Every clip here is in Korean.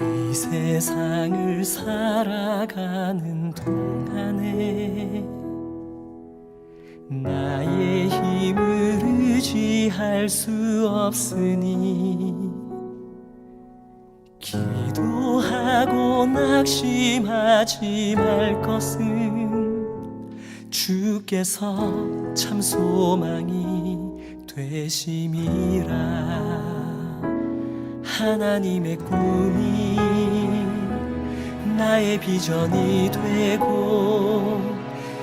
이 세상을 살아가는 동안에 나의 힘을 의지할 수 없으니 기도하고 낙심하지 말 것은 주께서 참 소망이 되심이라. 하나님의 꿈이 나의 비전이 되고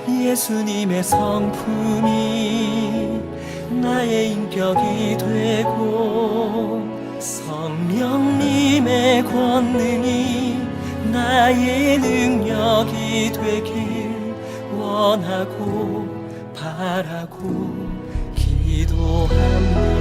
예수님의 성품이 나의 인격이 되고 성령님의 권능이 나의 능력이 되길 원하고 바라고 기도합니다.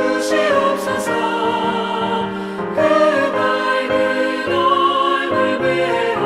주시옵소서. 그 밝은 얼굴 위에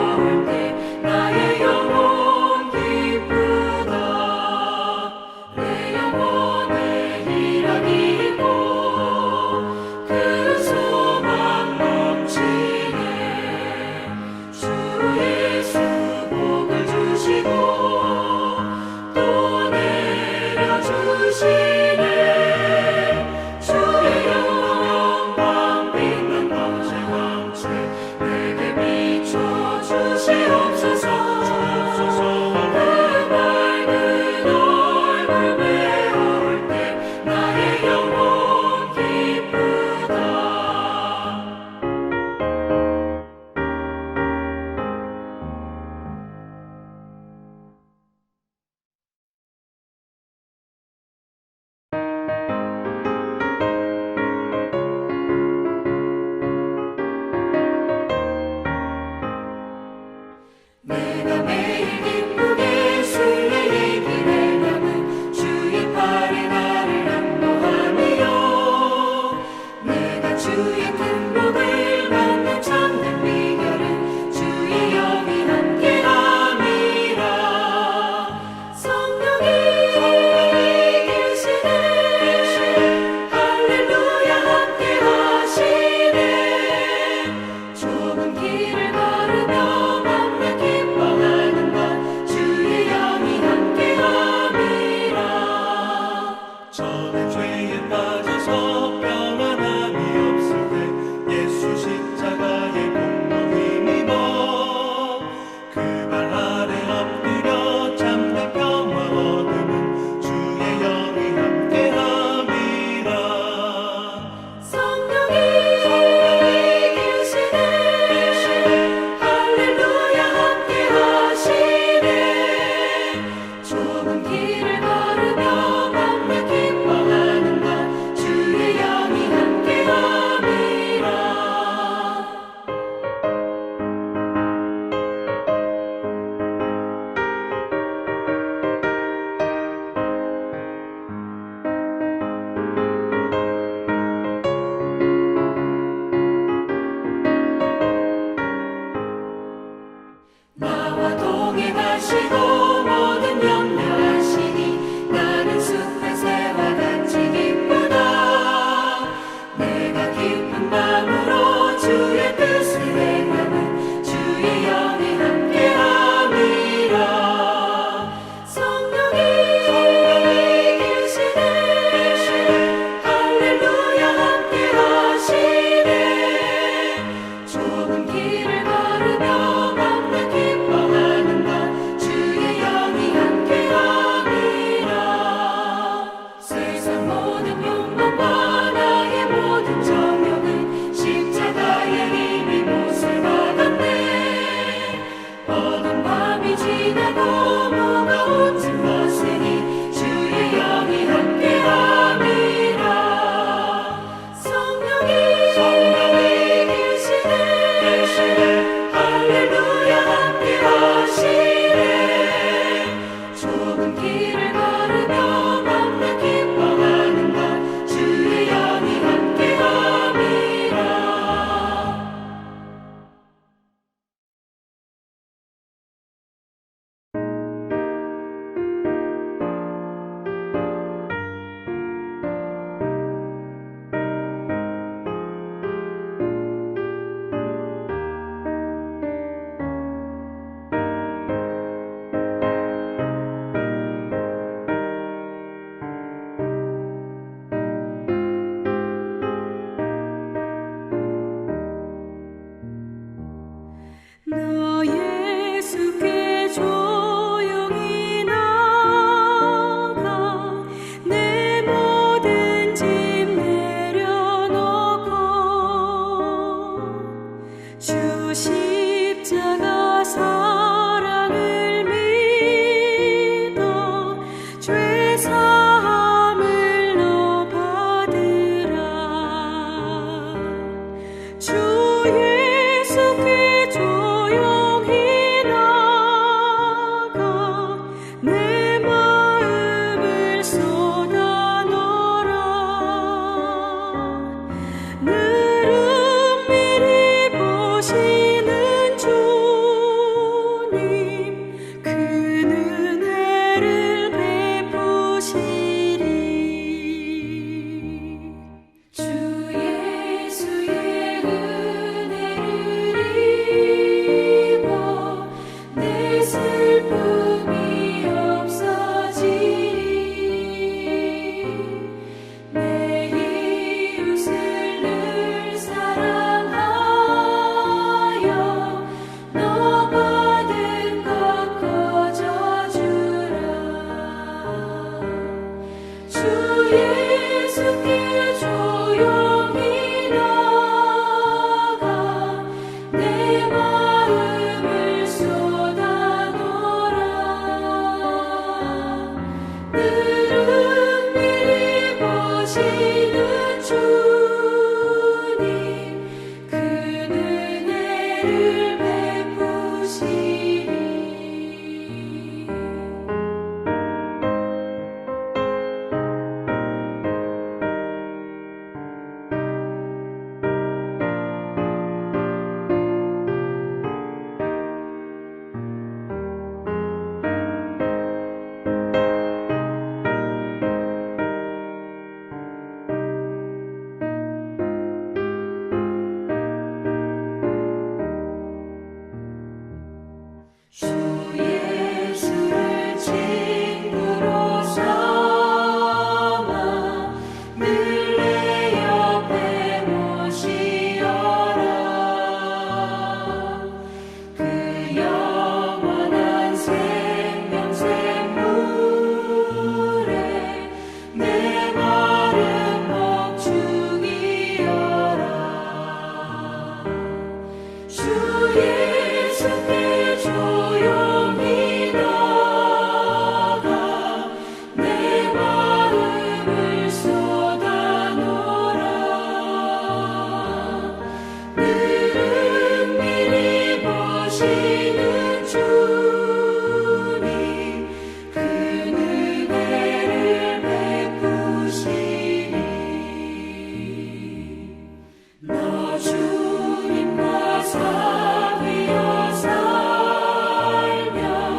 주님과 사귀어 살며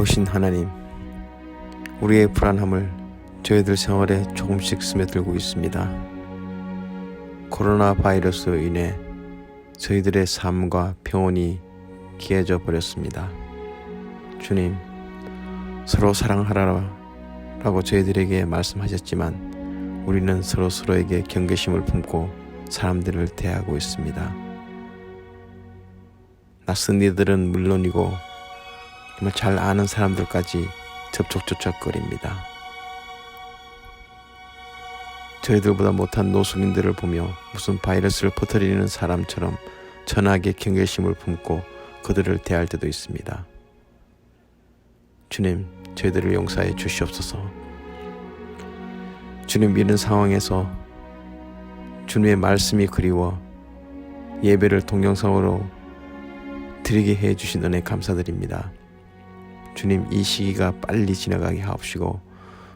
좋으신 하나님, 우리의 불안함을 저희들 생활에 조금씩 스며들고 있습니다. 코로나 바이러스로 인해 저희들의 삶과 평온이 기해져 버렸습니다. 주님, 서로 사랑하라라고 저희들에게 말씀하셨지만 우리는 서로에게 경계심을 품고 사람들을 대하고 있습니다. 낯선 이들은 물론이고 정말 잘 아는 사람들까지 접촉거립니다. 저희들보다 못한 노숙인들을 보며 무슨 바이러스를 퍼뜨리는 사람처럼 천하게 경계심을 품고 그들을 대할 때도 있습니다. 주님, 저희들을 용서해 주시옵소서. 주님, 이런 상황에서 주님의 말씀이 그리워 예배를 동영상으로 드리게 해 주신 은혜 감사드립니다. 주님, 이 시기가 빨리 지나가게 하옵시고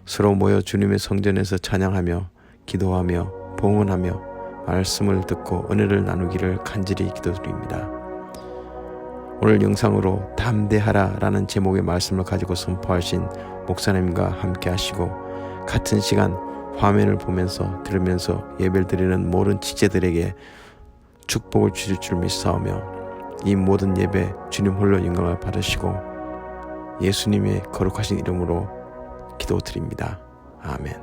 서로 모여 주님의 성전에서 찬양하며 기도하며 봉헌하며 말씀을 듣고 은혜를 나누기를 간절히 기도드립니다. 오늘 영상으로 담대하라 라는 제목의 말씀을 가지고 선포하신 목사님과 함께 하시고 같은 시간 화면을 보면서 들으면서 예배를 드리는 모든 지체들에게 축복을 주실 줄 믿사오며 이 모든 예배 주님 홀로 영광을 받으시고 예수님의 거룩하신 이름으로 기도드립니다. 아멘.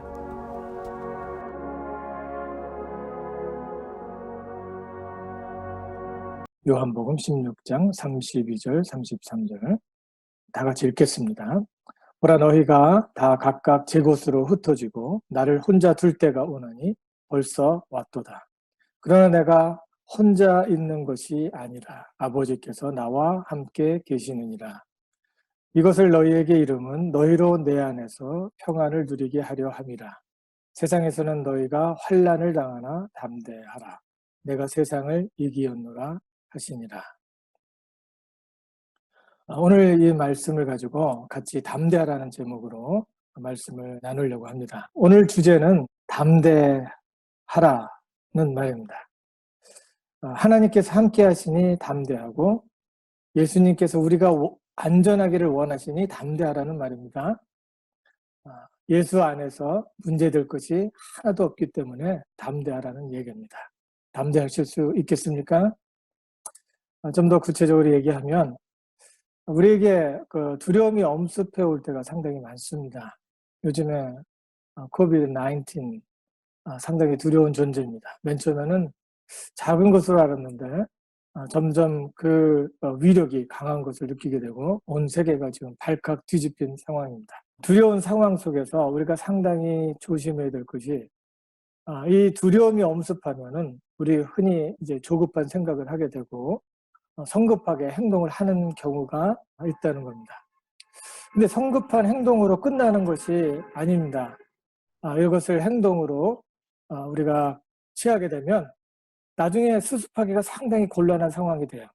요한복음 16장 32절 33절 다 같이 읽겠습니다. 보라, 너희가 다 각각 제 곳으로 흩어지고 나를 혼자 둘 때가 오나니 벌써 왔도다. 그러나 내가 혼자 있는 것이 아니라 아버지께서 나와 함께 계시느니라. 이것을 너희에게 이름은 너희로 내 안에서 평안을 누리게 하려 함이라. 세상에서는 너희가 환난을 당하나 담대하라. 내가 세상을 이기었노라 하시니라. 오늘 이 말씀을 가지고 같이 담대하라는 제목으로 말씀을 나누려고 합니다. 오늘 주제는 담대하라는 말입니다. 하나님께서 함께 하시니 담대하고 예수님께서 우리가 안전하기를 원하시니 담대하라는 말입니다. 예수 안에서 문제될 것이 하나도 없기 때문에 담대하라는 얘기입니다. 담대하실 수 있겠습니까? 좀 더 구체적으로 얘기하면 우리에게 그 두려움이 엄습해 올 때가 상당히 많습니다. 요즘에 COVID-19 상당히 두려운 존재입니다. 맨 처음에는 작은 것으로 알았는데 점점 그 위력이 강한 것을 느끼게 되고 온 세계가 지금 발칵 뒤집힌 상황입니다. 두려운 상황 속에서 우리가 상당히 조심해야 될 것이 이 두려움이 엄습하면은 우리 흔히 이제 조급한 생각을 하게 되고 성급하게 행동을 하는 경우가 있다는 겁니다. 근데 성급한 행동으로 끝나는 것이 아닙니다. 이것을 행동으로 우리가 취하게 되면 나중에 수습하기가 상당히 곤란한 상황이 돼요.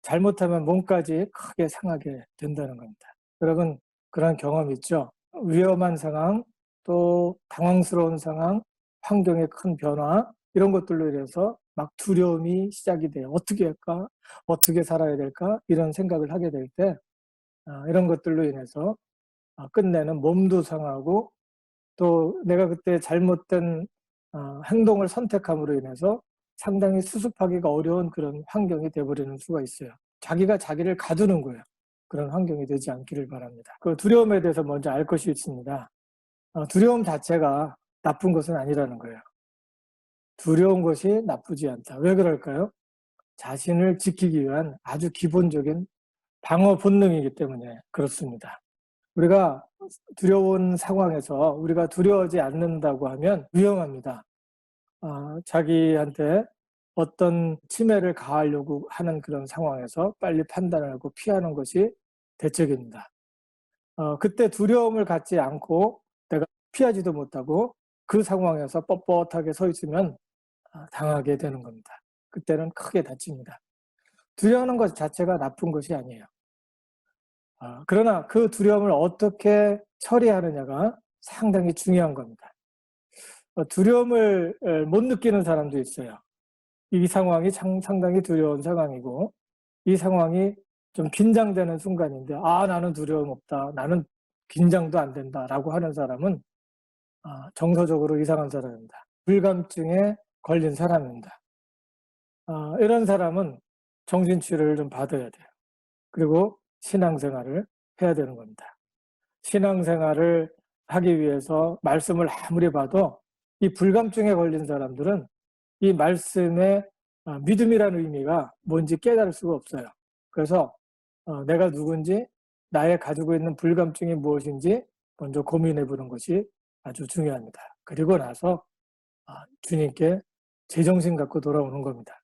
잘못하면 몸까지 크게 상하게 된다는 겁니다. 여러분 그런 경험 있죠? 위험한 상황, 또 당황스러운 상황, 환경의 큰 변화 이런 것들로 인해서 막 두려움이 시작이 돼요. 어떻게 할까? 어떻게 살아야 될까? 이런 생각을 하게 될 때 이런 것들로 인해서 끝내는 몸도 상하고 또 내가 그때 잘못된 행동을 선택함으로 인해서 상당히 수습하기가 어려운 그런 환경이 되어버리는 수가 있어요. 자기가 자기를 가두는 거예요. 그런 환경이 되지 않기를 바랍니다. 그 두려움에 대해서 먼저 알 것이 있습니다. 두려움 자체가 나쁜 것은 아니라는 거예요. 두려운 것이 나쁘지 않다. 왜 그럴까요? 자신을 지키기 위한 아주 기본적인 방어 본능이기 때문에 그렇습니다. 우리가 두려운 상황에서 우리가 두려워하지 않는다고 하면 위험합니다. 자기한테 어떤 침해를 가하려고 하는 그런 상황에서 빨리 판단을 하고 피하는 것이 대책입니다. 그때 두려움을 갖지 않고 내가 피하지도 못하고 그 상황에서 뻣뻣하게 서 있으면 당하게 되는 겁니다. 그때는 크게 다칩니다. 두려워하는 것 자체가 나쁜 것이 아니에요. 그러나 그 두려움을 어떻게 처리하느냐가 상당히 중요한 겁니다. 두려움을 못 느끼는 사람도 있어요. 이 상황이 상당히 두려운 상황이고 이 상황이 좀 긴장되는 순간인데 나는 두려움 없다. 나는 긴장도 안 된다라고 하는 사람은 정서적으로 이상한 사람입니다. 불감증에 걸린 사람입니다. 이런 사람은 정신치료를 좀 받아야 돼요. 그리고 신앙생활을 해야 되는 겁니다. 신앙생활을 하기 위해서 말씀을 아무리 봐도 이 불감증에 걸린 사람들은 이 말씀의 믿음이라는 의미가 뭔지 깨달을 수가 없어요. 그래서 내가 누군지, 나의 가지고 있는 불감증이 무엇인지 먼저 고민해 보는 것이 아주 중요합니다. 그리고 나서 주님께 제정신 갖고 돌아오는 겁니다.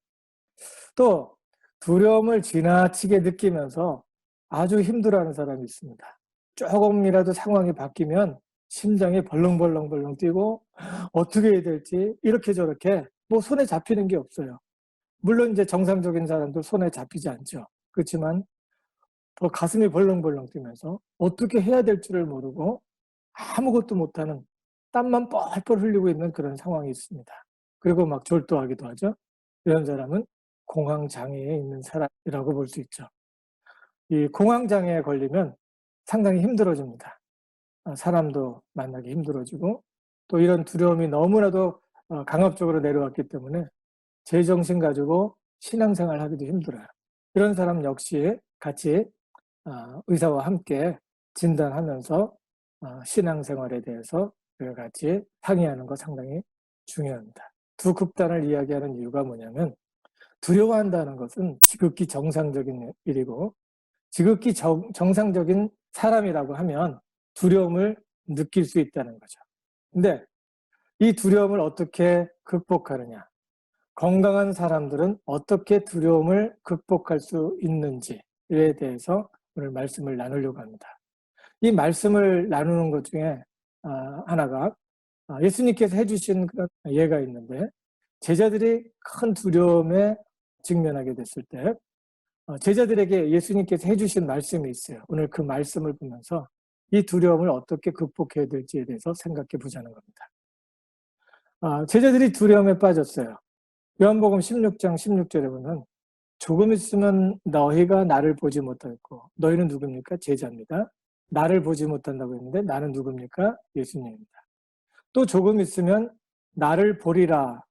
또 두려움을 지나치게 느끼면서 아주 힘들어하는 사람이 있습니다. 조금이라도 상황이 바뀌면 심장이 벌렁벌렁 뛰고 어떻게 해야 될지 이렇게 저렇게 뭐 손에 잡히는 게 없어요. 물론 이제 정상적인 사람도 손에 잡히지 않죠. 그렇지만 가슴이 벌렁벌렁 뛰면서 어떻게 해야 될 줄을 모르고 아무것도 못하는, 땀만 뻘뻘 흘리고 있는 그런 상황이 있습니다. 그리고 막 졸도하기도 하죠. 이런 사람은 공황장애에 있는 사람이라고 볼 수 있죠. 이 공황장애에 걸리면 상당히 힘들어집니다. 사람도 만나기 힘들어지고, 또 이런 두려움이 너무나도 강압적으로 내려왔기 때문에 제정신 가지고 신앙생활 하기도 힘들어요. 이런 사람 역시 같이 의사와 함께 진단하면서 신앙생활에 대해서 같이 상의하는 거 상당히 중요합니다. 두 극단을 이야기하는 이유가 뭐냐면, 두려워한다는 것은 지극히 정상적인 일이고, 지극히 정상적인 사람이라고 하면 두려움을 느낄 수 있다는 거죠. 근데 이 두려움을 어떻게 극복하느냐, 건강한 사람들은 어떻게 두려움을 극복할 수 있는지에 대해서 오늘 말씀을 나누려고 합니다. 이 말씀을 나누는 것 중에 하나가 예수님께서 해주신 예가 있는데, 제자들이 큰 두려움에 직면하게 됐을 때 제자들에게 예수님께서 해주신 말씀이 있어요. 오늘 그 말씀을 보면서 이 두려움을 어떻게 극복해야 될지에 대해서 생각해 보자는 겁니다. 제자들이 두려움에 빠졌어요. 요한복음 16장 16절에 보면, 조금 있으면 너희가 나를 보지 못하겠고, 너희는 누굽니까? 제자입니다. 나를 보지 못한다고 했는데 나는 누굽니까? 예수님입니다. 또 조금 있으면 나를 보리라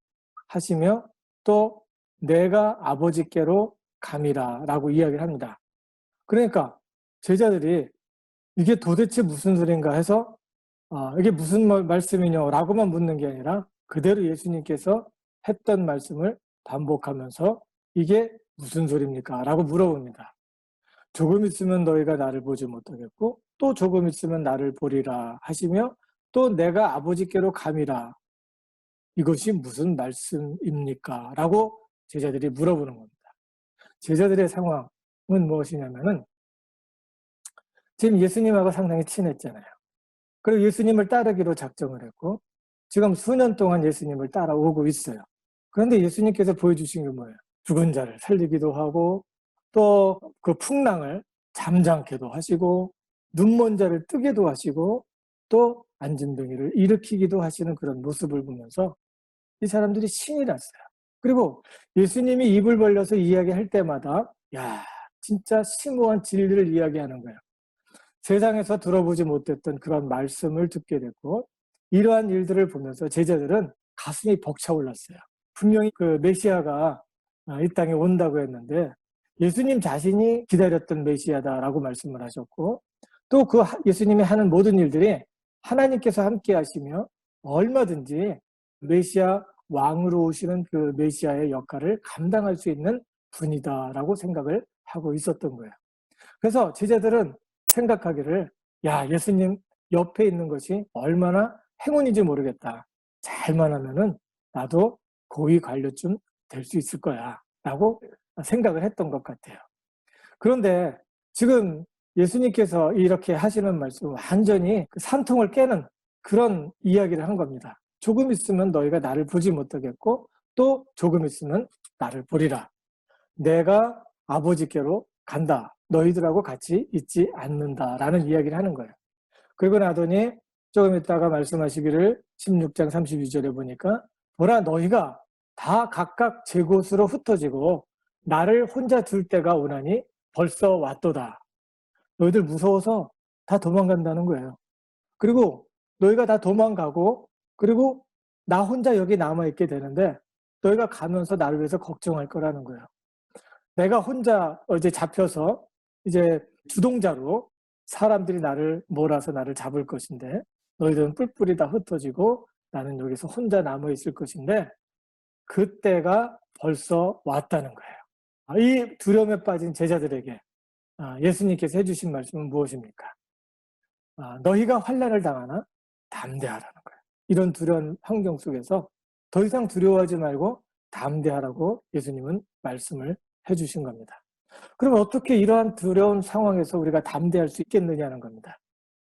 하시며 또 내가 아버지께로 감이라 라고 이야기를 합니다. 그러니까 제자들이 이게 도대체 무슨 소린가 해서 이게 무슨 말씀이냐라고만 묻는 게 아니라 그대로 예수님께서 했던 말씀을 반복하면서 이게 무슨 소리입니까? 라고 물어봅니다. 조금 있으면 너희가 나를 보지 못하겠고 또 조금 있으면 나를 보리라 하시며 또 내가 아버지께로 감이라, 이것이 무슨 말씀입니까? 라고 제자들이 물어보는 겁니다. 제자들의 상황은 무엇이냐면은 지금 예수님하고 상당히 친했잖아요. 그리고 예수님을 따르기로 작정을 했고 지금 수년 동안 예수님을 따라오고 있어요. 그런데 예수님께서 보여주신 게 뭐예요? 죽은 자를 살리기도 하고 또 그 풍랑을 잠잠케도 하시고 눈먼 자를 뜨게도 하시고 또 안진뱅이를 일으키기도 하시는 그런 모습을 보면서 이 사람들이 신이 났어요. 그리고 예수님이 입을 벌려서 이야기할 때마다 야, 진짜 심오한 진리를 이야기하는 거예요. 세상에서 들어보지 못했던 그런 말씀을 듣게 됐고 이러한 일들을 보면서 제자들은 가슴이 벅차올랐어요. 분명히 그 메시아가 이 땅에 온다고 했는데 예수님 자신이 기다렸던 메시아다라고 말씀을 하셨고 또 그 예수님이 하는 모든 일들이 하나님께서 함께 하시며 얼마든지 메시아 왕으로 오시는 그 메시아의 역할을 감당할 수 있는 분이다라고 생각을 하고 있었던 거예요. 그래서 제자들은 생각하기를 야, 예수님 옆에 있는 것이 얼마나 행운인지 모르겠다. 잘만 하면은 나도 고위 관료쯤 될 수 있을 거야 라고 생각을 했던 것 같아요. 그런데 지금 예수님께서 이렇게 하시는 말씀은 완전히 산통을 깨는 그런 이야기를 한 겁니다. 조금 있으면 너희가 나를 보지 못하겠고 또 조금 있으면 나를 보리라. 내가 아버지께로 간다. 너희들하고 같이 있지 않는다라는 이야기를 하는 거예요. 그리고 나더니 조금 있다가 말씀하시기를 16장 32절에 보니까 보라 너희가 다 각각 제 곳으로 흩어지고 나를 혼자 둘 때가 오나니 벌써 왔도다. 너희들 무서워서 다 도망간다는 거예요. 그리고 너희가 다 도망가고 그리고 나 혼자 여기 남아있게 되는데 너희가 가면서 나를 위해서 걱정할 거라는 거예요. 내가 혼자 이제 잡혀서 이제 주동자로 사람들이 나를 몰아서 나를 잡을 것인데 너희들은 뿔뿔이 다 흩어지고 나는 여기서 혼자 남아있을 것인데 그때가 벌써 왔다는 거예요. 이 두려움에 빠진 제자들에게 예수님께서 해주신 말씀은 무엇입니까? 너희가 환난을 당하나 담대하라는 거예요. 이런 두려운 환경 속에서 더 이상 두려워하지 말고 담대하라고 예수님은 말씀을 해주신 겁니다. 그럼 어떻게 이러한 두려운 상황에서 우리가 담대할 수 있겠느냐는 겁니다.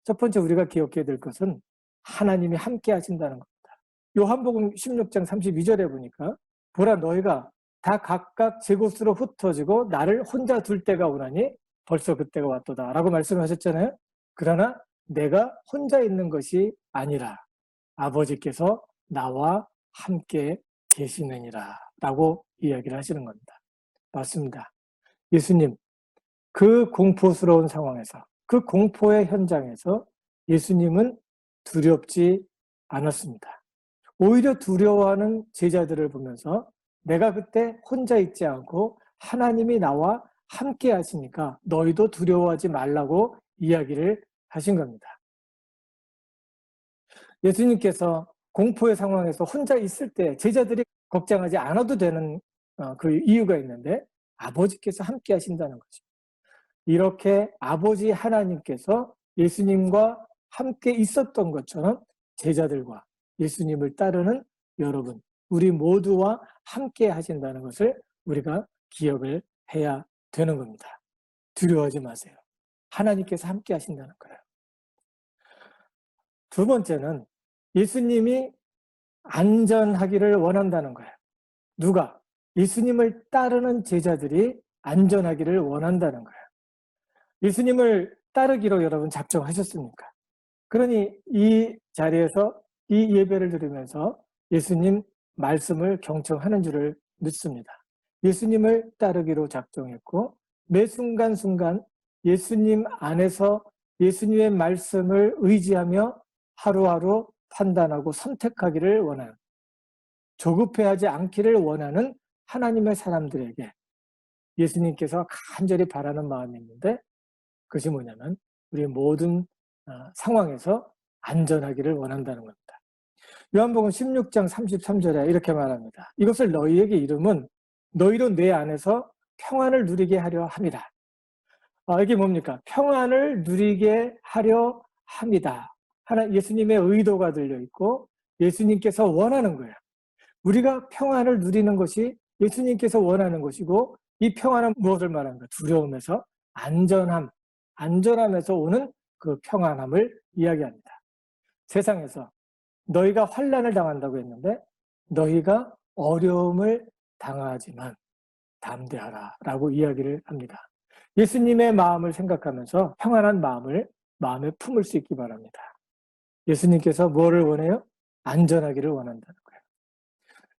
첫 번째 우리가 기억해야 될 것은 하나님이 함께 하신다는 겁니다. 요한복음 16장 32절에 보니까 보라 너희가 다 각각 제 곳으로 흩어지고 나를 혼자 둘 때가 오나니 벌써 그때가 왔도다 라고 말씀하셨잖아요. 그러나 내가 혼자 있는 것이 아니라 아버지께서 나와 함께 계시느니라 라고 이야기를 하시는 겁니다. 맞습니다. 예수님 그 공포스러운 상황에서 그 공포의 현장에서 예수님은 두렵지 않았습니다. 오히려 두려워하는 제자들을 보면서 내가 그때 혼자 있지 않고 하나님이 나와 함께 하시니까 너희도 두려워하지 말라고 이야기를 하신 겁니다. 예수님께서 공포의 상황에서 혼자 있을 때 제자들이 걱정하지 않아도 되는 그 이유가 있는데 아버지께서 함께 하신다는 거죠. 이렇게 아버지 하나님께서 예수님과 함께 있었던 것처럼 제자들과 예수님을 따르는 여러분, 우리 모두와 함께 하신다는 것을 우리가 기억을 해야 되는 겁니다. 두려워하지 마세요. 하나님께서 함께 하신다는 거예요. 두 번째는 예수님이 안전하기를 원한다는 거예요. 누가? 예수님을 따르는 제자들이 안전하기를 원한다는 거예요. 예수님을 따르기로 여러분 작정하셨습니까? 그러니 이 자리에서 이 예배를 들으면서 예수님 말씀을 경청하는 줄을 믿습니다. 예수님을 따르기로 작정했고 매 순간순간 예수님 안에서 예수님의 말씀을 의지하며 하루하루 판단하고 선택하기를 원하는, 조급해하지 않기를 원하는 하나님의 사람들에게 예수님께서 간절히 바라는 마음이 있는데 그것이 뭐냐면 우리 모든 상황에서 안전하기를 원한다는 겁니다. 요한복음 16장 33절에 이렇게 말합니다. 이것을 너희에게 이름은 너희로 내 안에서 평안을 누리게 하려 함이다. 이게 뭡니까? 평안을 누리게 하려 함이다. 예수님의 의도가 들려있고 예수님께서 원하는 거예요. 우리가 평안을 누리는 것이 예수님께서 원하는 것이고 이 평안은 무엇을 말하는가? 두려움에서 안전함에서 오는 그 평안함을 이야기합니다. 세상에서 너희가 환난을 당한다고 했는데 너희가 어려움을 당하지만 담대하라 라고 이야기를 합니다. 예수님의 마음을 생각하면서 평안한 마음을 마음에 품을 수 있기 바랍니다. 예수님께서 뭐를 원해요? 안전하기를 원한다는 거예요.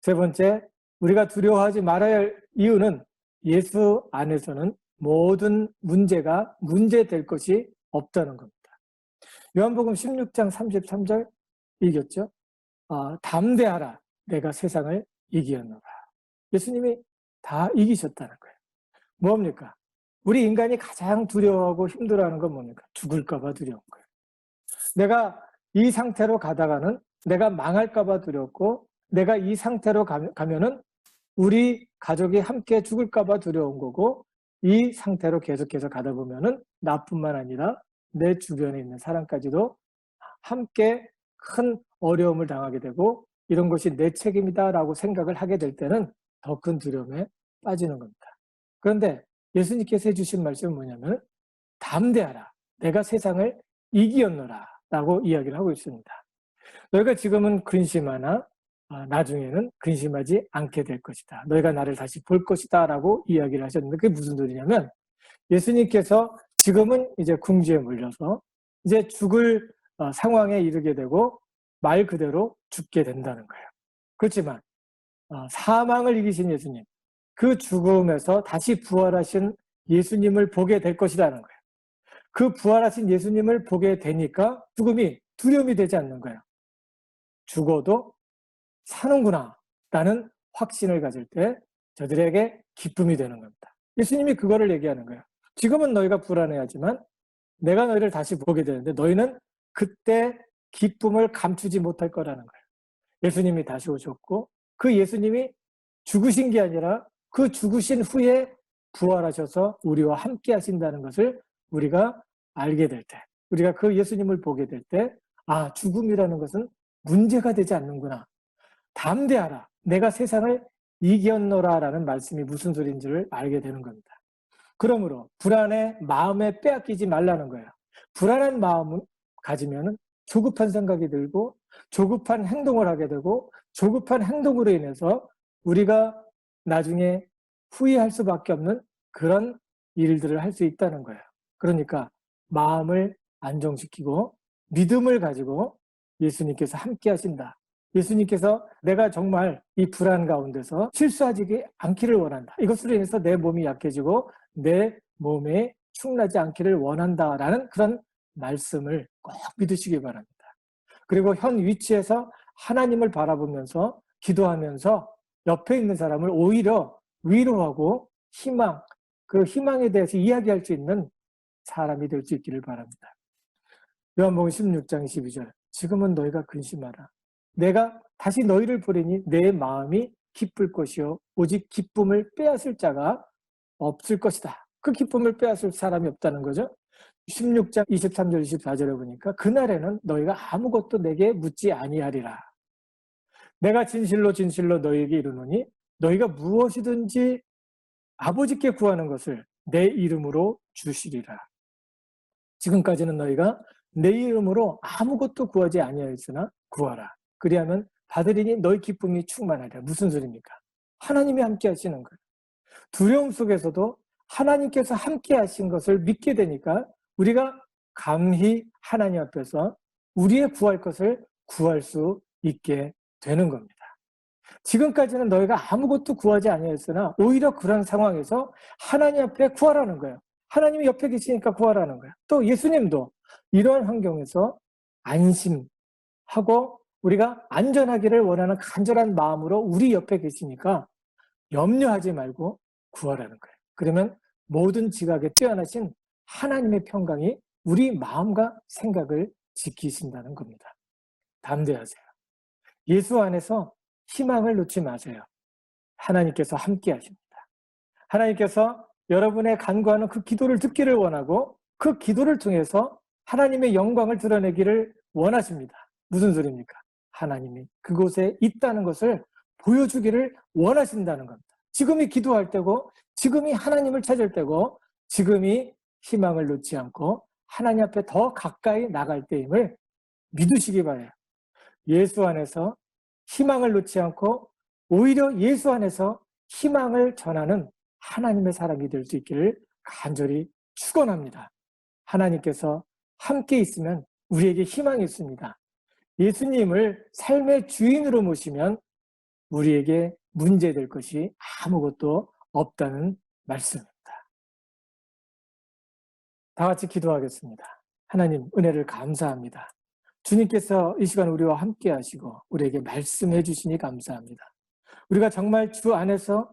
세 번째, 우리가 두려워하지 말아야 할 이유는 예수 안에서는 모든 문제가 문제될 것이 없다는 겁니다. 요한복음 16장 33절 이겼죠? 담대하라 내가 세상을 이기었노라. 예수님이 다 이기셨다는 거예요. 뭡니까? 우리 인간이 가장 두려워하고 힘들어하는 건 뭡니까? 죽을까 봐 두려운 거예요. 내가 이 상태로 가다가는 내가 망할까 봐 두렵고 내가 이 상태로 가면은 우리 가족이 함께 죽을까 봐 두려운 거고 이 상태로 계속해서 가다 보면은 나뿐만 아니라 내 주변에 있는 사람까지도 함께 큰 어려움을 당하게 되고 이런 것이 내 책임이다라고 생각을 하게 될 때는 더 큰 두려움에 빠지는 겁니다. 그런데 예수님께서 해주신 말씀은 뭐냐면 담대하라 내가 세상을 이기었노라 라고 이야기를 하고 있습니다. 너희가 지금은 근심하나 나중에는 근심하지 않게 될 것이다. 너희가 나를 다시 볼 것이다 라고 이야기를 하셨는데 그게 무슨 소리냐면 예수님께서 지금은 이제 궁지에 몰려서 이제 죽을 상황에 이르게 되고 말 그대로 죽게 된다는 거예요. 그렇지만 사망을 이기신 예수님, 그 죽음에서 다시 부활하신 예수님을 보게 될 것이라는 거예요. 그 부활하신 예수님을 보게 되니까 죽음이 두려움이 되지 않는 거예요. 죽어도 사는구나 라는 확신을 가질 때 저들에게 기쁨이 되는 겁니다. 예수님이 그거를 얘기하는 거예요. 지금은 너희가 불안해하지만 내가 너희를 다시 보게 되는데 너희는 그때 기쁨을 감추지 못할 거라는 거예요. 예수님이 다시 오셨고 그 예수님이 죽으신 게 아니라 그 죽으신 후에 부활하셔서 우리와 함께 하신다는 것을 우리가 알게 될 때, 우리가 그 예수님을 보게 될 때, 아, 죽음이라는 것은 문제가 되지 않는구나. 담대하라. 내가 세상을 이겼노라 라는 말씀이 무슨 소리인지를 알게 되는 겁니다. 그러므로 불안에 마음에 빼앗기지 말라는 거예요. 불안한 마음을 가지면 조급한 생각이 들고 조급한 행동을 하게 되고 조급한 행동으로 인해서 우리가 나중에 후회할 수밖에 없는 그런 일들을 할 수 있다는 거예요. 그러니까 마음을 안정시키고 믿음을 가지고 예수님께서 함께 하신다. 예수님께서 내가 정말 이 불안 가운데서 실수하지 않기를 원한다. 이것으로 인해서 내 몸이 약해지고 내 몸에 충나지 않기를 원한다라는 그런 말씀을 꼭 믿으시기 바랍니다. 그리고 현 위치에서 하나님을 바라보면서 기도하면서 옆에 있는 사람을 오히려 위로하고 희망, 그 희망에 대해서 이야기할 수 있는 사람이 될 수 있기를 바랍니다. 요한복음 16장 22절 지금은 너희가 근심하라. 내가 다시 너희를 보리니 내 마음이 기쁠 것이요 오직 기쁨을 빼앗을 자가 없을 것이다. 그 기쁨을 빼앗을 사람이 없다는 거죠. 16장 23절 24절에 보니까 그날에는 너희가 아무것도 내게 묻지 아니하리라. 내가 진실로 진실로 너희에게 이르노니 너희가 무엇이든지 아버지께 구하는 것을 내 이름으로 주시리라. 지금까지는 너희가 내 이름으로 아무것도 구하지 아니하였으나 구하라. 그리하면 받으리니 너희 기쁨이 충만하리라. 무슨 소리입니까? 하나님이 함께 하시는 거예요. 두려움 속에서도 하나님께서 함께 하신 것을 믿게 되니까 우리가 감히 하나님 앞에서 우리의 구할 것을 구할 수 있게 되는 겁니다. 지금까지는 너희가 아무것도 구하지 아니하였으나 오히려 그런 상황에서 하나님 앞에 구하라는 거예요. 하나님이 옆에 계시니까 구하라는 거예요. 또 예수님도 이러한 환경에서 안심하고 우리가 안전하기를 원하는 간절한 마음으로 우리 옆에 계시니까 염려하지 말고 구하라는 거예요. 그러면 모든 지각에 뛰어나신 하나님의 평강이 우리 마음과 생각을 지키신다는 겁니다. 담대하세요. 예수 안에서 희망을 놓지 마세요. 하나님께서 함께 하십니다. 하나님께서 여러분의 간구하는 그 기도를 듣기를 원하고 그 기도를 통해서 하나님의 영광을 드러내기를 원하십니다. 무슨 소리입니까? 하나님이 그곳에 있다는 것을 보여주기를 원하신다는 겁니다. 지금이 기도할 때고 지금이 하나님을 찾을 때고 지금이 희망을 놓지 않고 하나님 앞에 더 가까이 나갈 때임을 믿으시기 바라요. 예수 안에서 희망을 놓지 않고 오히려 예수 안에서 희망을 전하는 하나님의 사람이 될 수 있기를 간절히 축원합니다. 하나님께서 함께 있으면 우리에게 희망이 있습니다. 예수님을 삶의 주인으로 모시면 우리에게 문제될 것이 아무것도 없다는 말씀입니다. 다 같이 기도하겠습니다. 하나님 은혜를 감사합니다. 주님께서 이 시간 우리와 함께 하시고 우리에게 말씀해 주시니 감사합니다. 우리가 정말 주 안에서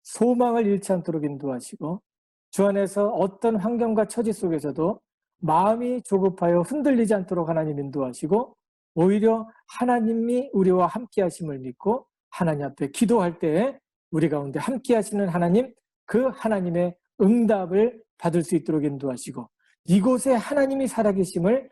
소망을 잃지 않도록 인도하시고 주 안에서 어떤 환경과 처지 속에서도 마음이 조급하여 흔들리지 않도록 하나님 인도하시고 오히려 하나님이 우리와 함께 하심을 믿고 하나님 앞에 기도할 때에 우리 가운데 함께 하시는 하나님, 그 하나님의 응답을 받을 수 있도록 인도하시고 이곳에 하나님이 살아계심을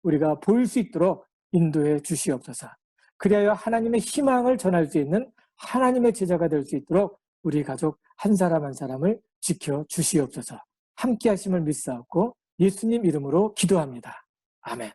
우리가 보일 수 있도록 인도해 주시옵소서. 그리하여 하나님의 희망을 전할 수 있는 하나님의 제자가 될 수 있도록 우리 가족 한 사람 한 사람을 지켜 주시옵소서. 함께 하심을 믿사옵고 예수님 이름으로 기도합니다. 아멘.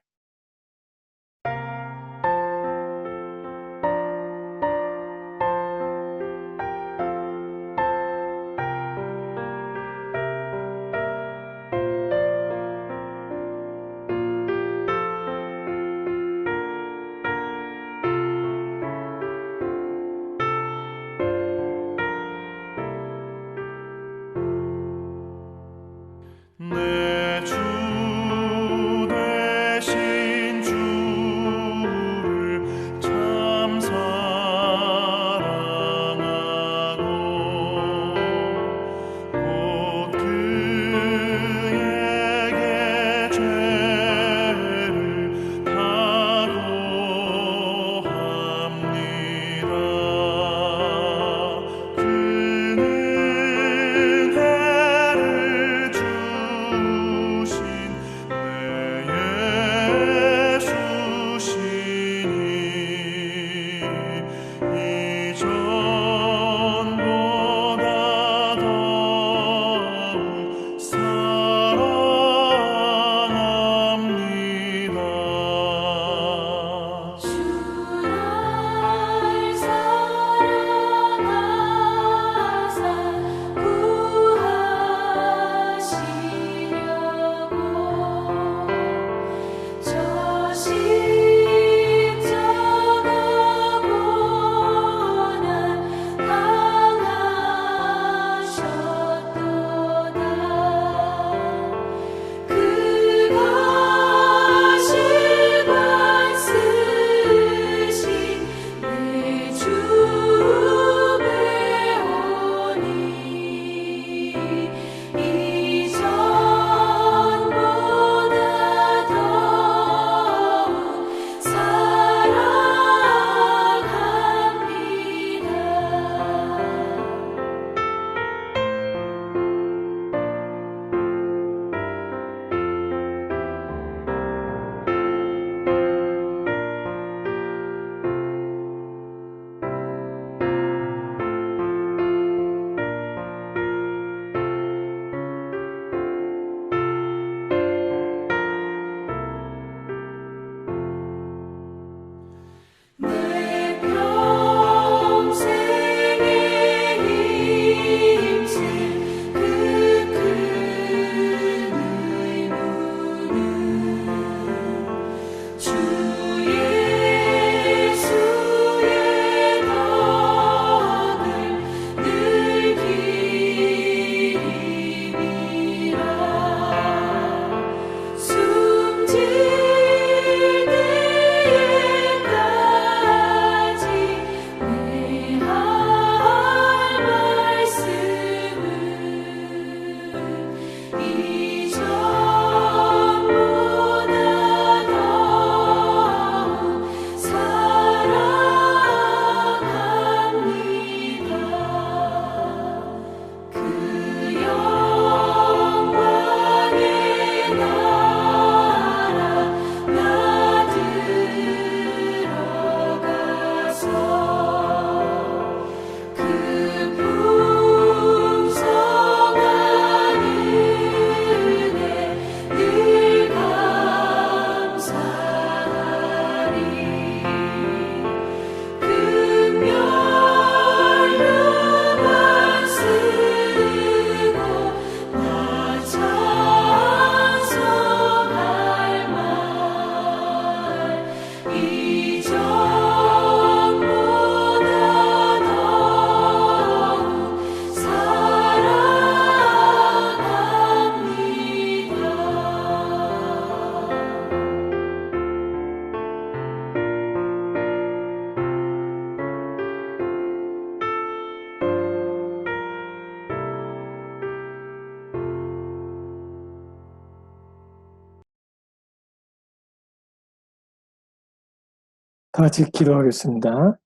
다 같이 기도하겠습니다.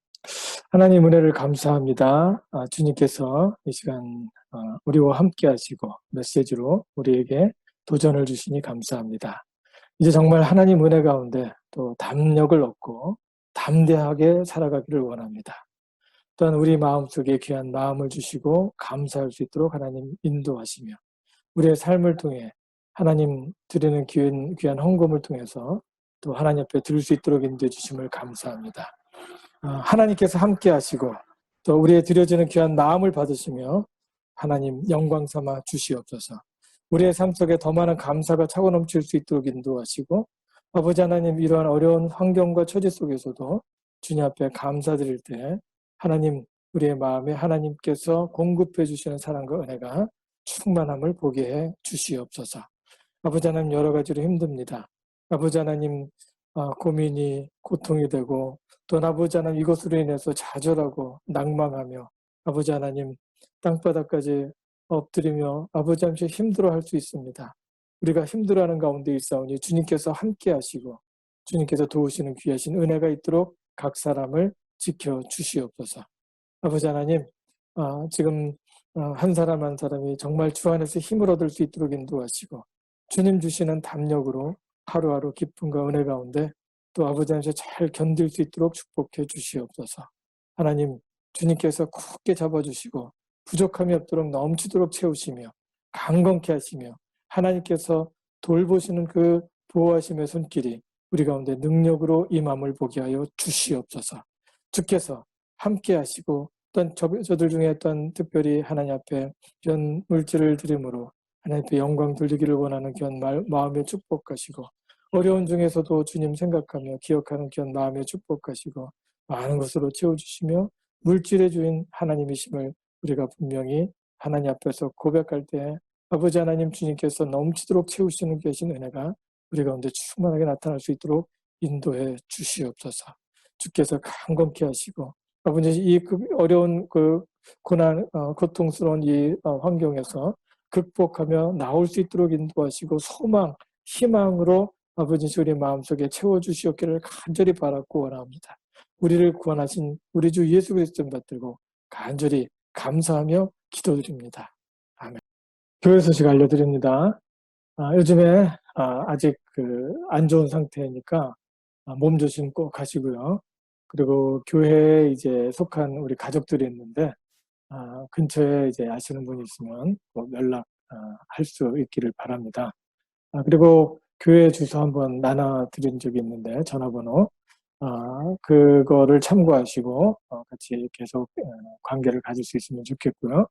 하나님 은혜를 감사합니다. 주님께서 이 시간 우리와 함께 하시고 메시지로 우리에게 도전을 주시니 감사합니다. 이제 정말 하나님 은혜 가운데 또 담력을 얻고 담대하게 살아가기를 원합니다. 또한 우리 마음속에 귀한 마음을 주시고 감사할 수 있도록 하나님 인도하시며 우리의 삶을 통해 하나님 드리는 귀한 헌금을 통해서 또 하나님 앞에 드릴 수 있도록 인도해 주심을 감사합니다. 하나님께서 함께 하시고 또 우리의 드려지는 귀한 마음을 받으시며 하나님 영광 삼아 주시옵소서. 우리의 삶 속에 더 많은 감사가 차고 넘칠 수 있도록 인도하시고 아버지 하나님 이러한 어려운 환경과 처지 속에서도 주님 앞에 감사드릴 때 하나님 우리의 마음에 하나님께서 공급해 주시는 사랑과 은혜가 충만함을 보게 해 주시옵소서. 아버지 하나님 여러 가지로 힘듭니다. 아버지 하나님 고민이 고통이 되고 또 아버지 하나님 이것으로 인해서 좌절하고 낭망하며 아버지 하나님 땅바닥까지 엎드리며 아버지 하나님 힘들어할 수 있습니다. 우리가 힘들어하는 가운데 있사오니 주님께서 함께 하시고 주님께서 도우시는 귀하신 은혜가 있도록 각 사람을 지켜주시옵소서. 아버지 하나님 지금 한 사람 한 사람이 정말 주 안에서 힘을 얻을 수 있도록 인도하시고 주님 주시는 담력으로 하루하루 기쁨과 은혜 가운데 또 아버지 하나님 잘 견딜 수 있도록 축복해 주시옵소서. 하나님 주님께서 굳게 잡아주시고 부족함이 없도록 넘치도록 채우시며 강건케 하시며 하나님께서 돌보시는 그 보호하심의 손길이 우리 가운데 능력으로 임함을 보게 하여 주시옵소서. 주께서 함께 하시고 어떤 저들 중에 어떤 특별히 하나님 앞에 귀한 물질을 드림으로 하나님 앞에 영광 돌리기를 원하는 귀한 마음의 축복하시고 어려운 중에서도 주님 생각하며 기억하는 귀한 마음의 축복하시고 많은 것으로 채워주시며 물질의 주인 하나님이심을 우리가 분명히 하나님 앞에서 고백할 때 아버지 하나님 주님께서 넘치도록 채우시는 계신 은혜가 우리 가운데 충만하게 나타날 수 있도록 인도해 주시옵소서. 주께서 강건케 하시고 아버지 이 어려운 그 고난 고통스러운 이 환경에서 극복하며 나올 수 있도록 인도하시고 소망, 희망으로 아버지 우리 마음속에 채워주시옵기를 간절히 바라고 원합니다. 우리를 구원하신 우리 주 예수 그리스도를 받들고 간절히 감사하며 기도드립니다. 아멘. 교회 소식 알려드립니다. 요즘에 아직 안 좋은 상태니까 몸 조심 꼭 하시고요. 그리고 교회에 이제 속한 우리 가족들이 있는데 근처에 이제 아시는 분이 있으면 꼭 연락할 수 있기를 바랍니다. 그리고 교회 주소 한번 나눠드린 적이 있는데 전화번호 그거를 참고하시고 같이 계속 관계를 가질 수 있으면 좋겠고요.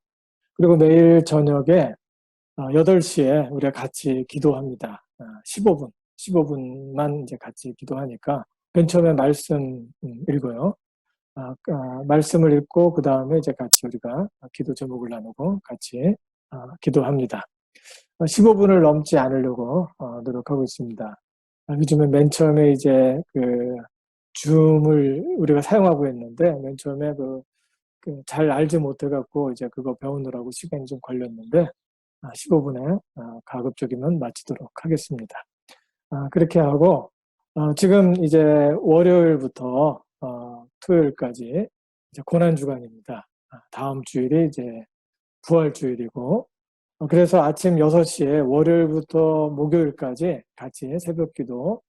그리고 내일 저녁에 8시에 우리가 같이 기도합니다. 15분만 이제 같이 기도하니까 맨 처음에 말씀 읽어요. 말씀을 읽고 그 다음에 이제 같이 우리가 기도 제목을 나누고 같이 기도합니다. 15분을 넘지 않으려고 노력하고 있습니다. 요즘에 맨 처음에 이제 줌을 우리가 사용하고 있는데 맨 처음에 잘 알지 못해갖고 이제 그거 배우느라고 시간이 좀 걸렸는데 15분에 가급적이면 마치도록 하겠습니다. 그렇게 하고 지금 이제 월요일부터 토요일까지 이제 고난 주간입니다. 다음 주일이 이제 부활주일이고 그래서 아침 6시에 월요일부터 목요일까지 같이 새벽기도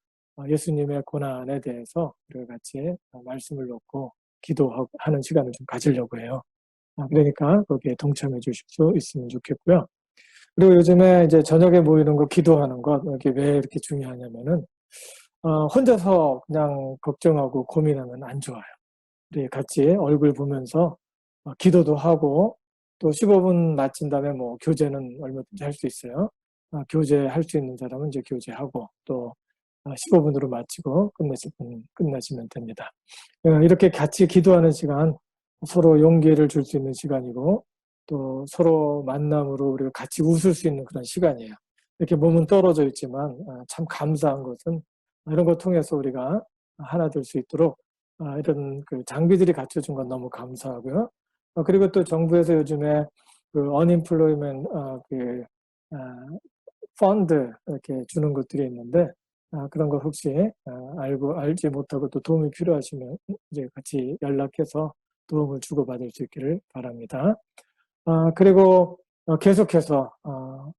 예수님의 고난에 대해서 우리가 같이 말씀을 놓고 기도하는 시간을 좀 가지려고 해요. 그러니까 거기에 동참해 주실 수 있으면 좋겠고요. 그리고 요즘에 이제 저녁에 모이는 거 기도하는 것 이게 왜 이렇게 중요하냐면은 혼자서 그냥 걱정하고 고민하면 안 좋아요. 우리 같이 얼굴 보면서 기도도 하고 또 15분 마친 다음에 뭐 교제는 얼마든지 할 수 있어요. 교제할 수 있는 사람은 이제 교제하고 또 15분으로 마치고 끝나시면 됩니다. 이렇게 같이 기도하는 시간 서로 용기를 줄 수 있는 시간이고 또 서로 만남으로 우리가 같이 웃을 수 있는 그런 시간이에요. 이렇게 몸은 떨어져 있지만 참 감사한 것은 이런 걸 통해서 우리가 하나 될 수 있도록 이런 장비들이 갖춰준 건 너무 감사하고요. 그리고 또 정부에서 요즘에 unemployment 펀드 이렇게 주는 것들이 있는데 그런 거 혹시 알지 못하고 또 도움이 필요하시면 이제 같이 연락해서 도움을 주고받을 수 있기를 바랍니다. 그리고 계속해서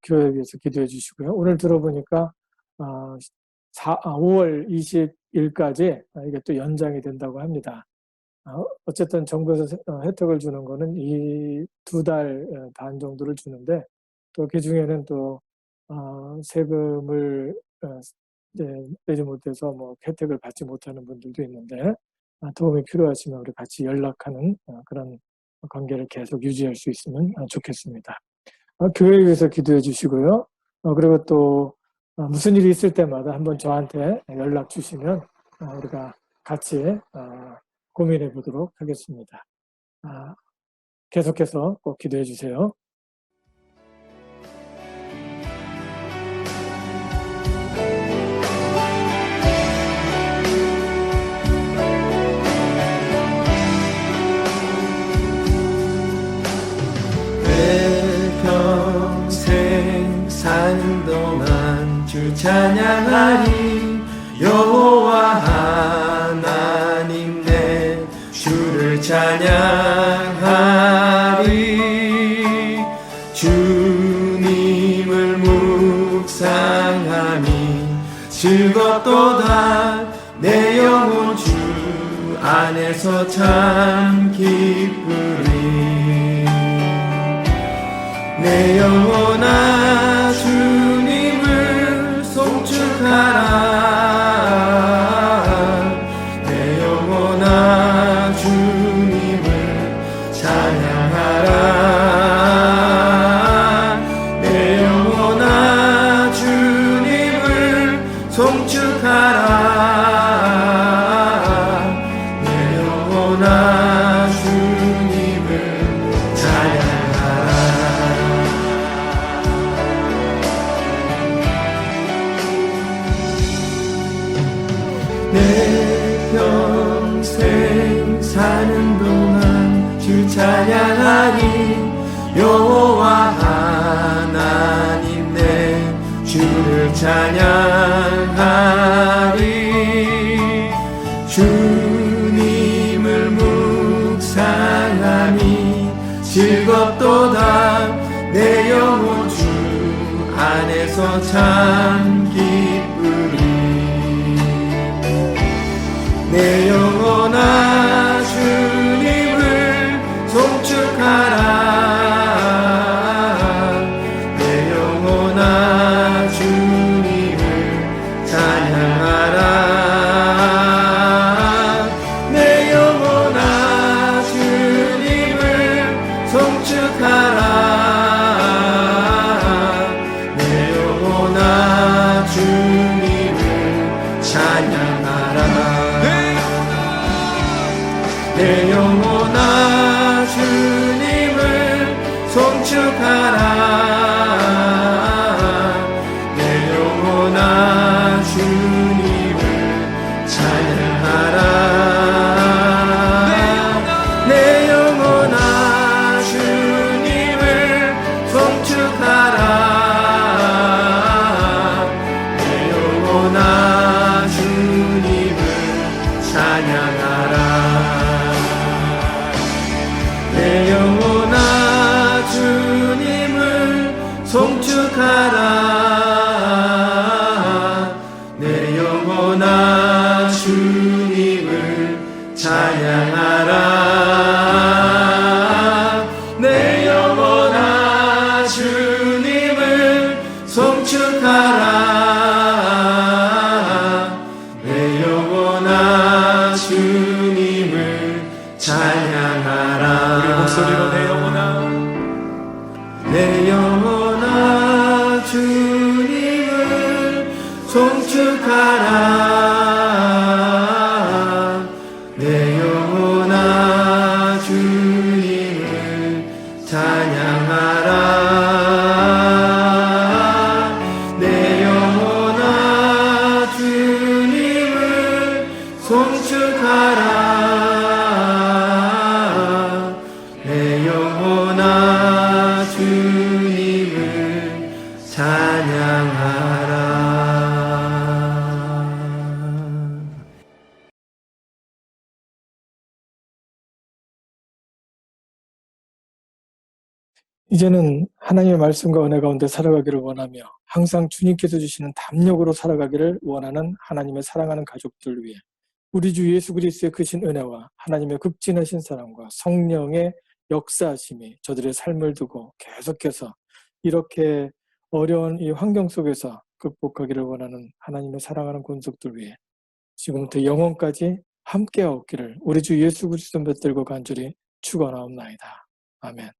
교회에 위해서 기도해 주시고요. 오늘 들어보니까 5월 20일까지 이게 또 연장이 된다고 합니다. 어쨌든 정부에서 혜택을 주는 거는 이 2달 반 정도를 주는데 또 그 중에는 또 세금을 이제 내지 못해서 뭐 혜택을 받지 못하는 분들도 있는데 도움이 필요하시면 우리 같이 연락하는 그런 관계를 계속 유지할 수 있으면 좋겠습니다. 교회에 위해서 기도해 주시고요. 그리고 또 무슨 일이 있을 때마다 한번 저한테 연락 주시면 우리가 같이 고민해 보도록 하겠습니다. 계속해서 꼭 기도해 주세요. 평생 사는 동안 주 찬양하리. 여호와 하나님 내 주를 찬양하리. 주님을 묵상하니 즐겁도다. 내 영혼 주 안에서 참 기쁘리. 내 영혼아 주님을 송축하라. 내 영혼아 주님을 찬양하라. 내 영혼아 주님을 송축하라. 내 영혼아 주님을 찬양하라. 내 평생 사는 동안 주 찬양하리. 여호와 하나님 내 주를 찬양하리. 주님을 묵상하니 즐겁도다. 내 영혼 주 안에서 참 기쁘리. 내 영혼아 주님을 송축하라. 내 영혼아 주님을 찬양하라. 내 영혼아 주님을 송축하라. 내 영혼아 주님을 찬양하라. 내 영혼아 주님을 송축하라. 내 영혼아 주님을 찬양하라. 내 영혼아 주님을 송축하라. 내 영혼아 주님을 찬양하라. 내 영혼아 주님을 송축하라. 내 영혼아 주님을 찬양하라. 내 영혼아 주님을 송축하라. 내 영혼아 주님을 찬양하라. 우리 목소리로 내 영혼아 내 영혼아 주님을 송축하라. 내 영혼아 주님을 찬양하라. 내 영혼아 주님을 송축하라. 내 영혼아 주님을 찬양하라. 이제는 하나님의 말씀과 은혜 가운데 살아가기를 원하며 항상 주님께서 주시는 담력으로 살아가기를 원하는 하나님의 사랑하는 가족들 위해 우리 주 예수 그리스도의 크신 은혜와 하나님의 극진하신 사랑과 성령의 역사하심이 저들의 삶을 두고 계속해서 이렇게 어려운 이 환경 속에서 극복하기를 원하는 하나님의 사랑하는 권속들 위해 지금부터 영원까지 함께하옵기를 우리 주 예수 그리스도 몇 들고 간절히 축원하옵나이다. 아멘.